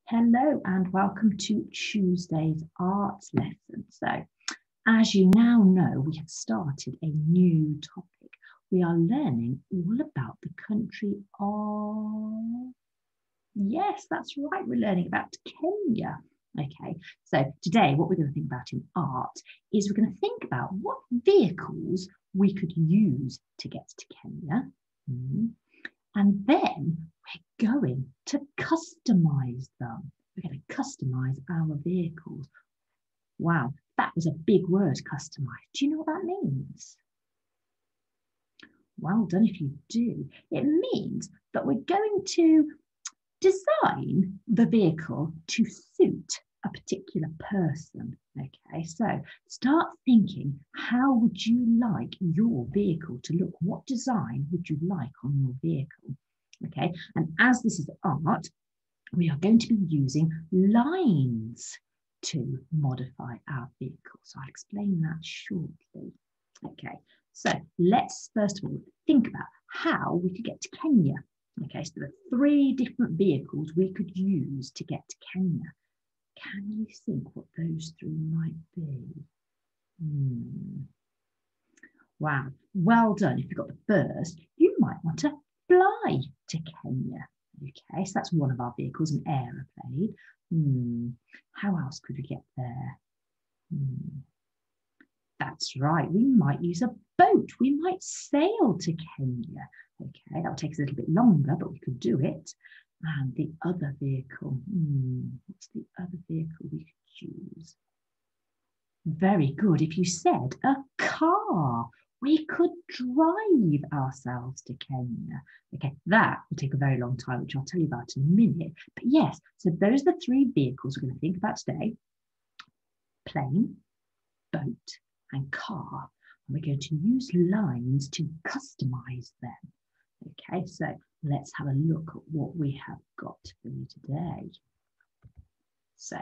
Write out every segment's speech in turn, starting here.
Hello and welcome to Tuesday's arts lesson. So, as you now know, we have started a new topic. We are learning all about the country of... Yes, that's right, we're learning about Kenya. Okay, so today what we're going to think about in art is we're going to think about what vehicles we could use to get to Kenya. And then we're going to customize them. We're going to customize our vehicles. Wow, that was a big word, customize. Do you know what that means? Well done if you do. It means that we're going to design the vehicle to suit a particular person. Okay, so start thinking, how would you like your vehicle to look? What design would you like on your vehicle? Okay, and as this is art, we are going to be using lines to modify our vehicle. So I'll explain that shortly. Okay, so let's first of all think about how we could get to Kenya. Okay, so there are 3 different vehicles we could use to get to Kenya. Can you think what those 3 might be? Wow, well done. If you got the first, you might want to fly to Kenya. Okay, so that's one of our vehicles, an aeroplane. How else could we get there? That's right, we might use a boat. We might sail to Kenya. Okay, that will take us a little bit longer, but we could do it. And the other vehicle, what's the other vehicle we could use? Very good. If you said a car, we could drive ourselves to Kenya. Okay, that will take a very long time, which I'll tell you about in a minute. But yes, so those are the 3 vehicles we're going to think about today. Plane, boat, and car. And we're going to use lines to customize them. Okay, so let's have a look at what we have got for you today. So,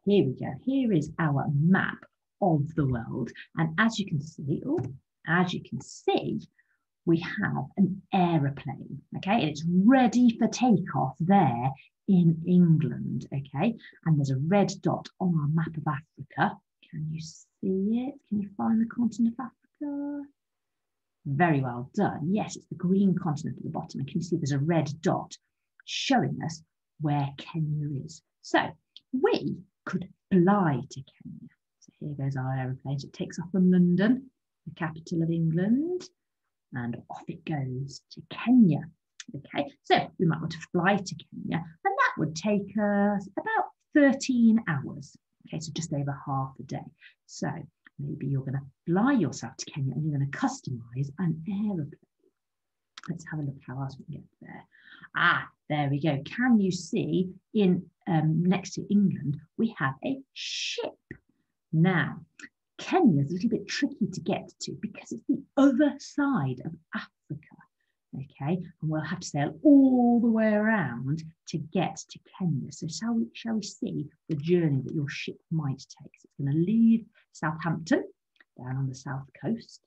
here we go. Here is our map of the world. And as you can see, we have an aeroplane, okay? And it's ready for takeoff there in England, okay? And there's a red dot on our map of Africa. Can you see it? Can you find the continent of Africa? Very well done. Yes, it's the green continent at the bottom. And can you see there's a red dot showing us where Kenya is? So we could fly to Kenya. So here goes our aeroplane. So it takes off from London, the capital of England, and off it goes to Kenya. Okay, so we might want to fly to Kenya, and that would take us about 13 hours. Okay, so just over half a day. So maybe you're going to fly yourself to Kenya and you're going to customize an aeroplane. Let's have a look how else we can get there. There we go. Can you see in next to England, we have a ship. Now, Kenya is a little bit tricky to get to because it's the other side of Africa. Okay, and we'll have to sail all the way around to get to Kenya. So shall we see the journey that your ship might take? So it's going to leave Southampton down on the south coast.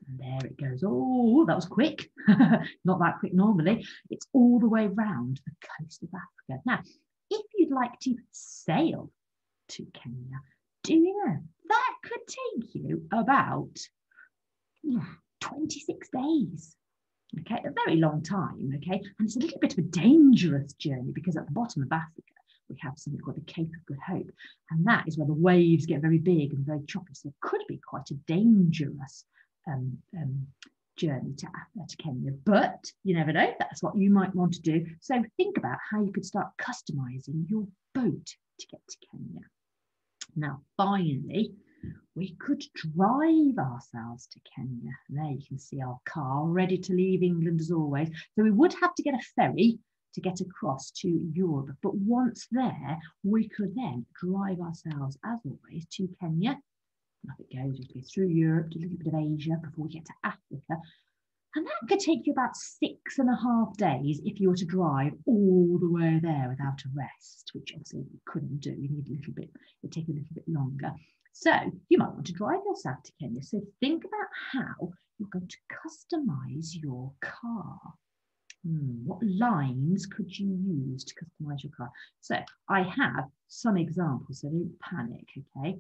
And there it goes. Oh, that was quick. Not that quick normally. It's all the way round the coast of Africa. Now, if you'd like to sail to Kenya, do you know that could take you about 26 days. Okay, a very long time, okay? And it's a little bit of a dangerous journey because at the bottom of Africa, we have something called the Cape of Good Hope. And that is where the waves get very big and very choppy. So it could be quite a dangerous journey to Kenya. But you never know, that's what you might want to do. So think about how you could start customizing your boat to get to Kenya. Now, finally, we could drive ourselves to Kenya. There you can see our car ready to leave England as always. So we would have to get a ferry to get across to Europe. But once there, we could then drive ourselves, as always, to Kenya. And off it goes. We go through Europe, to a little bit of Asia before we get to Africa. And that could take you about 6.5 days if you were to drive all the way there without a rest, which obviously you couldn't do. You need a little bit, it'd take a little bit longer. So you might want to drive yourself to Kenya. So think about how you're going to customize your car. What lines could you use to customize your car? So I have some examples, so don't panic, okay?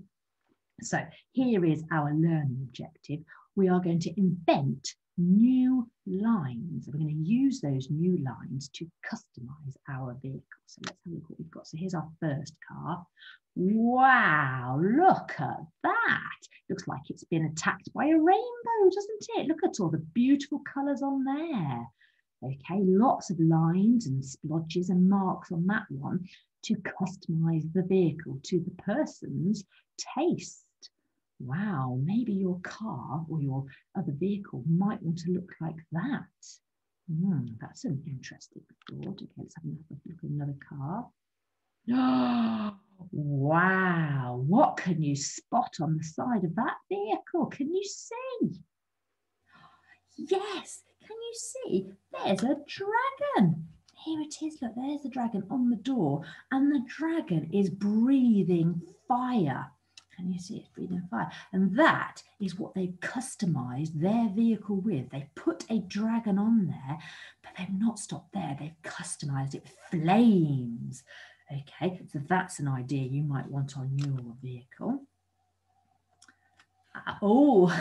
So here is our learning objective. We are going to invent new lines. We're going to use those new lines to customize our vehicle. So let's have a look what we've got. So here's our first car. Wow, look at that. Looks like it's been attacked by a rainbow, doesn't it? Look at all the beautiful colours on there. Okay, lots of lines and splodges and marks on that one to customize the vehicle to the person's taste. Wow, maybe your car or your other vehicle might want to look like that. That's an interesting thought. Okay, let's have another look at another car. Wow, what can you spot on the side of that vehicle? Can you see? Yes, can you see? There's a dragon. Here it is, look, there's the dragon on the door, and the dragon is breathing fire. Can you see it's breathing fire? And that is what they've customized their vehicle with. They put a dragon on there, but they've not stopped there. They've customized it with flames. Okay, so that's an idea you might want on your vehicle. Oh,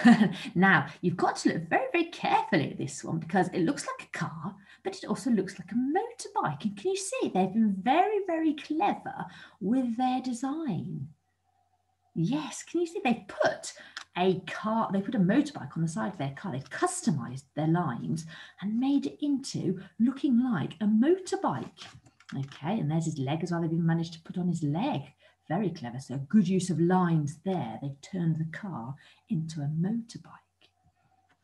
now you've got to look very, very carefully at this one because it looks like a car, but it also looks like a motorbike. And can you see they've been very, very clever with their design? Yes, can you see they've put a car, they put a motorbike on the side of their car. They've customized their lines and made it into looking like a motorbike. Okay, and there's his leg as well. They've even managed to put on his leg. Very clever. So good use of lines there. They've turned the car into a motorbike.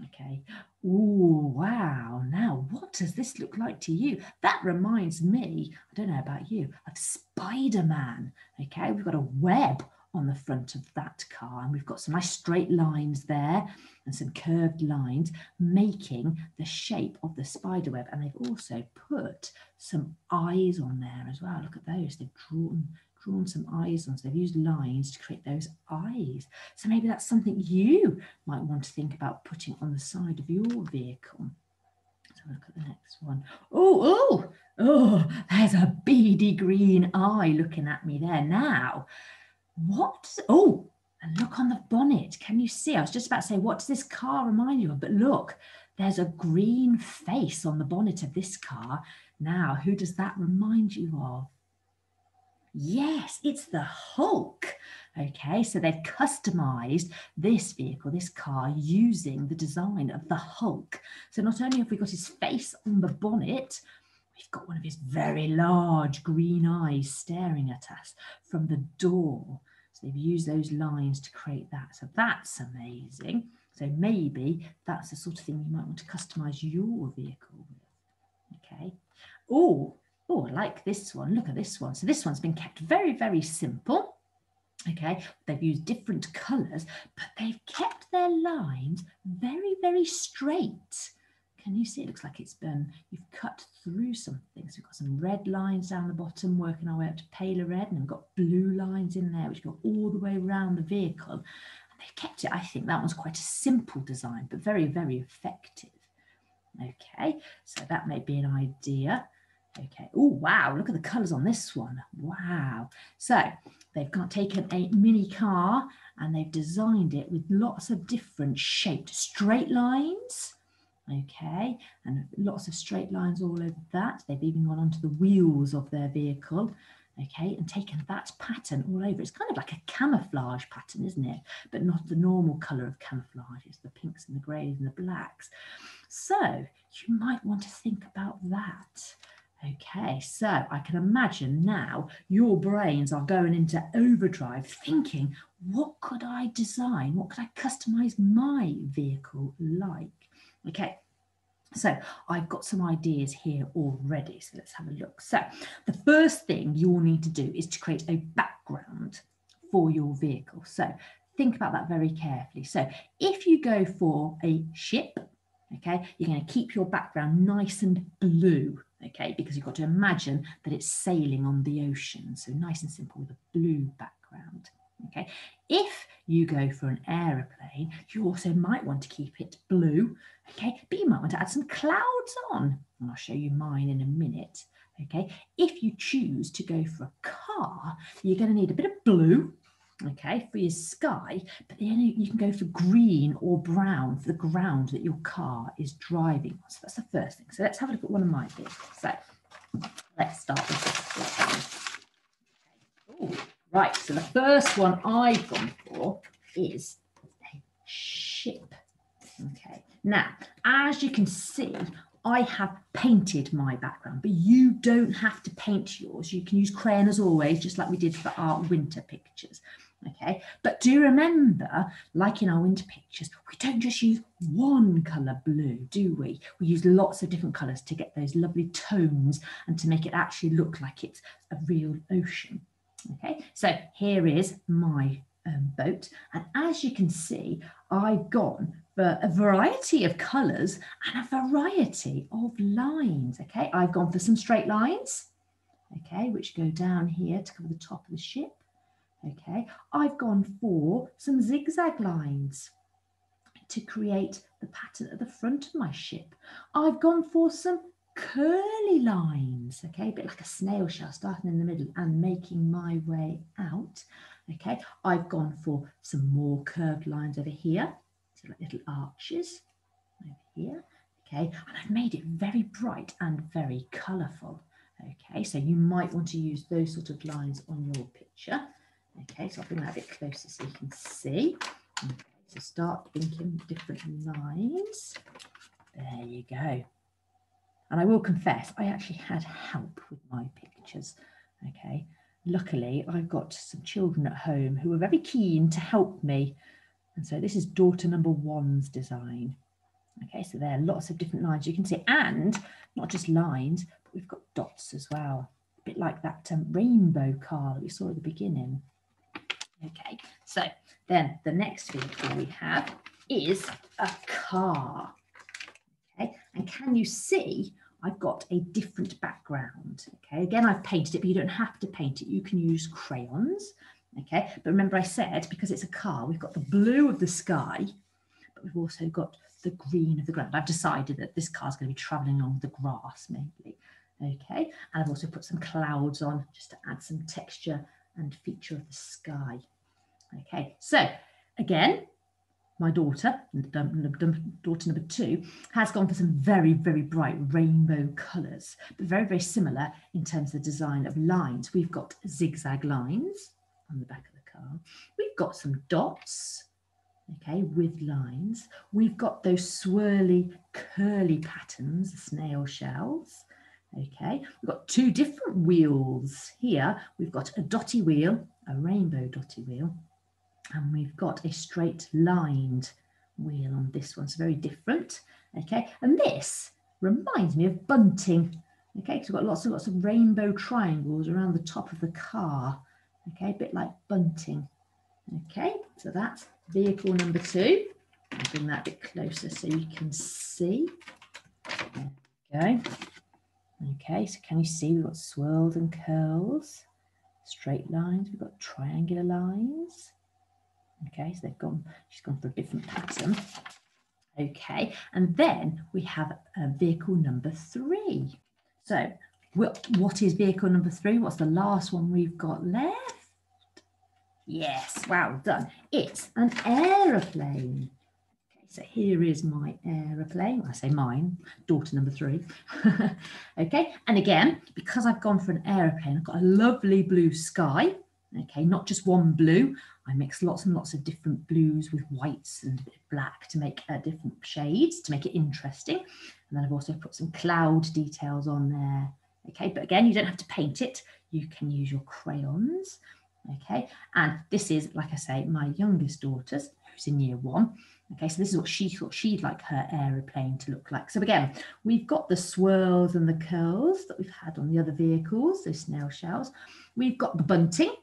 Okay. Oh, wow. Now, what does this look like to you? That reminds me, I don't know about you, of Spider-Man. Okay, we've got a web on the front of that car, and we've got some nice straight lines there and some curved lines making the shape of the spider web. And they've also put some eyes on there as well. Look at those. They've drawn some eyes on, so they've used lines to create those eyes. So maybe that's something you might want to think about putting on the side of your vehicle. Let's have a look at the next one. Oh, there's a beady green eye looking at me there. Now, and look on the bonnet. Can you see? I was just about to say, what does this car remind you of? But look, there's a green face on the bonnet of this car. Now, who does that remind you of? Yes, it's the Hulk. Okay, so they've customized this vehicle, this car, using the design of the Hulk. So not only have we got his face on the bonnet, we've got one of his very large green eyes staring at us from the door. So they've used those lines to create that. So that's amazing. So maybe that's the sort of thing you might want to customize your vehicle with. Okay. Oh, I like this one. Look at this one. So this one's been kept very, very simple. Okay, they've used different colours, but they've kept their lines very, very straight. Can you see? It looks like it's been, you've cut through something. So we've got some red lines down the bottom, working our way up to paler red, and we've got blue lines in there, which go all the way around the vehicle. And they've kept it, I think that one's quite a simple design, but very, very effective. Okay, so that may be an idea. Okay, oh wow, look at the colours on this one. Wow. So they've taken a mini car and they've designed it with lots of different shaped straight lines. Okay, and lots of straight lines all over that. They've even gone onto the wheels of their vehicle. Okay, and taken that pattern all over. It's kind of like a camouflage pattern, isn't it? But not the normal colour of camouflage. It's the pinks and the greys and the blacks. So you might want to think about that. Okay, so I can imagine now your brains are going into overdrive thinking, what could I design? What could I customize my vehicle like? Okay, so I've got some ideas here already. So let's have a look. So the first thing you'll need to do is to create a background for your vehicle. So think about that very carefully. So if you go for a ship, okay, you're going to keep your background nice and blue, okay, because you've got to imagine that it's sailing on the ocean. So nice and simple with a blue background. Okay, if you go for an aeroplane, you also might want to keep it blue, okay, but you might want to add some clouds on. and I'll show you mine in a minute. Okay, if you choose to go for a car, you're going to need a bit of blue, okay, for your sky, but then you can go for green or brown for the ground that your car is driving on. So that's the first thing. So let's have a look at one of my vehicles. So let's start with this. Ooh, right, so the first one I've gone for is a ship. Okay, now, as you can see, I have painted my background, but you don't have to paint yours. You can use crayon as always, just like we did for our winter pictures. Okay, but do remember, like in our winter pictures, we don't just use one colour blue, do we? We use lots of different colours to get those lovely tones and to make it actually look like it's a real ocean. Okay, so here is my boat, and as you can see, I've gone for a variety of colours and a variety of lines. Okay, I've gone for some straight lines, okay, which go down here to cover the top of the ship. Okay, I've gone for some zigzag lines to create the pattern at the front of my ship. I've gone for some curly lines, okay, a bit like a snail shell, starting in the middle and making my way out. Okay, I've gone for some more curved lines over here, so like little arches over here. Okay, and I've made it very bright and very colourful. Okay, so you might want to use those sort of lines on your picture. Okay, so I'll bring that a bit closer so you can see. Okay, so start thinking different lines. There you go. And I will confess, I actually had help with my pictures. Okay, luckily I've got some children at home who are very keen to help me. And so this is daughter number 1's design. Okay, so there are lots of different lines you can see, and not just lines, but we've got dots as well, a bit like that rainbow car that we saw at the beginning. Okay, so then the next vehicle we have is a car. Okay, and can you see I've got a different background? Okay, again, I've painted it, but you don't have to paint it. You can use crayons. Okay, but remember I said, because it's a car, we've got the blue of the sky, but we've also got the green of the ground. I've decided that this car is going to be traveling along the grass, maybe. Okay, and I've also put some clouds on just to add some texture and feature of the sky. Okay, so again, my daughter, daughter number 2, has gone for some very, very bright rainbow colours, but very, very similar in terms of the design of lines. We've got zigzag lines on the back of the car. We've got some dots, okay, with lines. We've got those swirly, curly patterns, snail shells. Okay, we've got 2 different wheels here. We've got a dotty wheel, a rainbow dotty wheel, and we've got a straight lined wheel on this one. So very different. Okay, and this reminds me of bunting. Okay, because we've got lots of rainbow triangles around the top of the car. Okay, a bit like bunting. Okay, so that's vehicle number 2. I'll bring that a bit closer so you can see. There we go. Okay, so can you see we've got swirls and curls, straight lines, we've got triangular lines. Okay, so she's gone for a different pattern. Okay, and then we have vehicle number 3. So what is vehicle number 3? What's the last one we've got left? Yes, well done. It's an aeroplane. Okay, so here is my aeroplane. I say mine, daughter number 3. Okay, and again, because I've gone for an aeroplane, I've got a lovely blue sky. Okay, not just one blue. I mix lots and lots of different blues with whites and a bit of black to make different shades to make it interesting. And then I've also put some cloud details on there. Okay, but again, you don't have to paint it. You can use your crayons. Okay, and this is, like I say, my youngest daughter's, who's in year 1. Okay, so this is what she thought she'd like her aeroplane to look like. So again, we've got the swirls and the curls that we've had on the other vehicles, those snail shells. We've got the bunting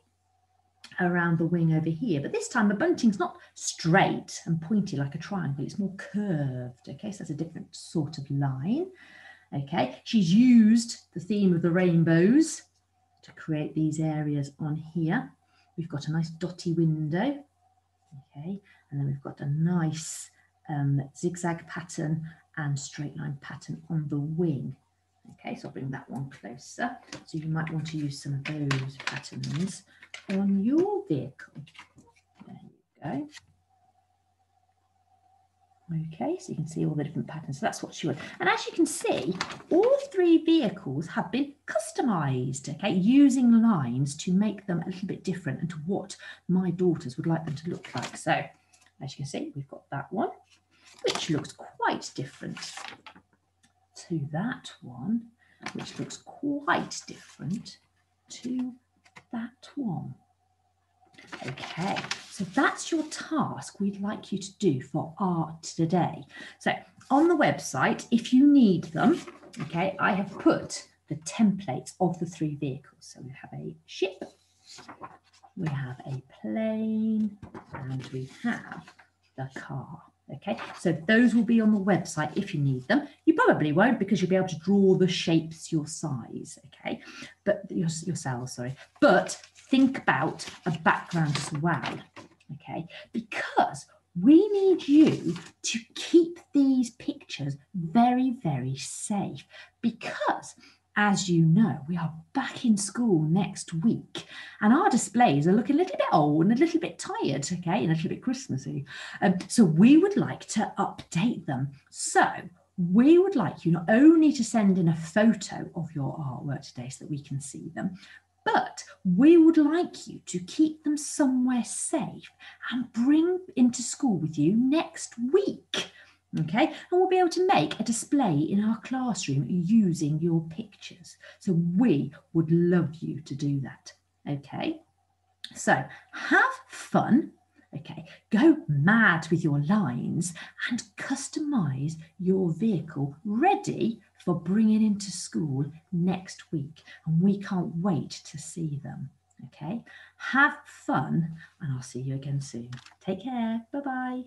around the wing over here, but this time the bunting's not straight and pointy like a triangle, it's more curved. Okay, so that's a different sort of line. Okay, she's used the theme of the rainbows to create these areas on here. We've got a nice dotty window, okay, and then we've got a nice zigzag pattern and straight line pattern on the wing. Okay, so I'll bring that one closer. So you might want to use some of those patterns on your vehicle. There you go. Okay, so you can see all the different patterns. So that's what she would. And as you can see, all 3 vehicles have been customised, okay, using lines to make them a little bit different and to what my daughters would like them to look like. So as you can see, we've got that one, which looks quite different to that one, which looks quite different to that one. Okay, so that's your task we'd like you to do for art today. So on the website, if you need them, okay, I have put the templates of the 3 vehicles. So we have a ship, we have a plane, and we have the car. Okay, so those will be on the website if you need them. You probably won't because you'll be able to draw the shapes your size, okay, but yourselves, sorry. But think about a background as well, okay, because we need you to keep these pictures very, very safe because, as you know, we are back in school next week and our displays are looking a little bit old and a little bit tired, okay, and a little bit Christmassy. So we would like to update them. So we would like you not only to send in a photo of your artwork today so that we can see them, but we would like you to keep them somewhere safe and bring into school with you next week. Okay, and we'll be able to make a display in our classroom using your pictures. So we would love you to do that. Okay, so have fun. Okay, go mad with your lines and customize your vehicle ready for bringing into school next week. And we can't wait to see them. Okay, have fun and I'll see you again soon. Take care. Bye-bye.